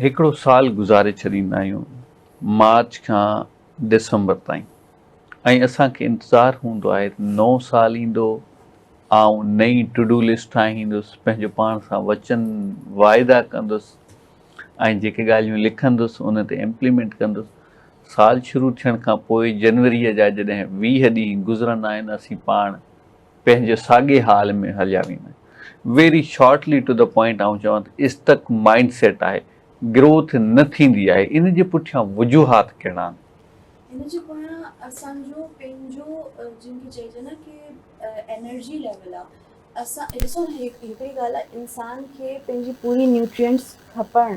हिकिड़ो साल गुज़ारे छॾींदा आहियूं मार्च खां दिसंबर ताईं ऐं असांखे इंतज़ारु हूंदो आहे नओं साल ईंदो ऐं नई टू डू लिस्ट ठाहींदुसि पंहिंजो पाण सां वचन वाइदा कंदुसि ऐं जेके ॻाल्हियूं लिखंदुसि उन ते इम्प्लीमेंट कंदुसि। साल शुरू थियण खां पोइ जनवरीअ जा जॾहिं 20 ॾींहं गुज़रंदा आहिनि असीं पाण पंहिंजे साॻे हाल में हलिया वेंदा आहियूं। Very shortly to the point आउं चवां त इस्तक माइंड सेट आहे, ग्रोथ न थींदी आहे। इन जे पुठियां वजूहात कहिड़ा आहिनि? इन जे पोयां असांजो पंहिंजो जिनखे चइजे न कि एनर्जी लेवल आहे। असां ॾिसो हिकिड़ी ॻाल्हि आहे, इंसान खे पंहिंजी पूरी न्यूट्रिएंट्स खपनि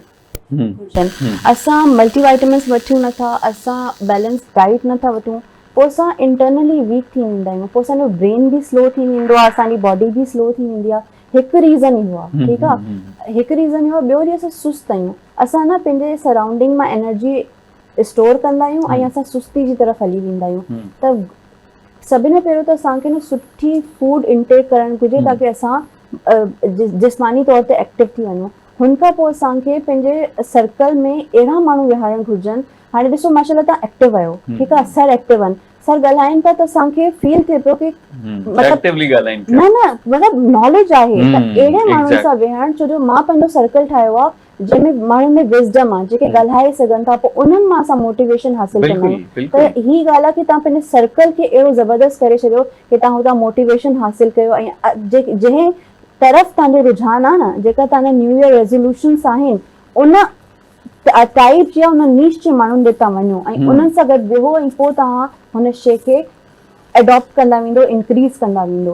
घुर्जनि। असां मल्टीवाइटामिन्स वठूं नथा, असां बैलेंस डाइट नथा वठूं, पोइ असां इंटरनली वीक थी वेंदा आहियूं, पोइ असांजो ब्रेन बि स्लो थी वेंदो आहे, असांजी बॉडी बि स्लो थी वेंदी आहे। हिकु रीज़न इहो आहे, ठीकु आहे, हिकु रीज़न इहो आहे। ॿियो वरी असां सुस्तु आहियूं, असां न पंहिंजे सराउंडिंग मां एनर्जी स्टोर कंदा आहियूं ऐं असां सुस्ती जी तरफ़ हली वेंदा आहियूं। त सभिनि खां पहिरियों त असांखे न सुठी फूड इनटेक करणु घुरिजे ताकी असां जिस्मानी तौर ते एक्टिव थी वञूं। हुन खां पोइ असांखे पंहिंजे सर्कल में अहिड़ा माण्हू विहारणु घुरिजनि। हाणे ॾिसो माशाल्लाह तव्हां एक्टिव आहियो, ठीकु आहे, सर एक्टिव आहिनि, सर ॻाल्हाइनि था त असांखे फील थिए पियो कि मतिलबु नॉलेज आहे। त अहिड़े माण्हुनि सां विहण, छो जो मां पंहिंजो सर्कल ठाहियो आहे जंहिंमें माण्हुनि में विज़डम आहे, जेके ॻाल्हाए सघनि था, पोइ उन्हनि मां असां मोटिवेशन हासिल कंदा आहियूं। त ही ॻाल्हि आहे कि तव्हां पंहिंजे सर्कल खे अहिड़ो ज़बरदस्त करे छॾियो कि तव्हां हुतां मोटिवेशन हासिल कयो ऐं जंहिं तरफ़ तव्हांजो रुझान आहे न, जेका तव्हांजा न्यू ईयर रेज़ोल्यूशन्स आहिनि, उन टाइप या उन नीश जे माण्हुनि ॾे तव्हां वञो ऐं उन्हनि सां गॾु विहो ऐं पोइ तव्हां हुन शइ खे एडॉप्ट कंदा वेंदो, इंक्रीज़ कंदा वेंदो।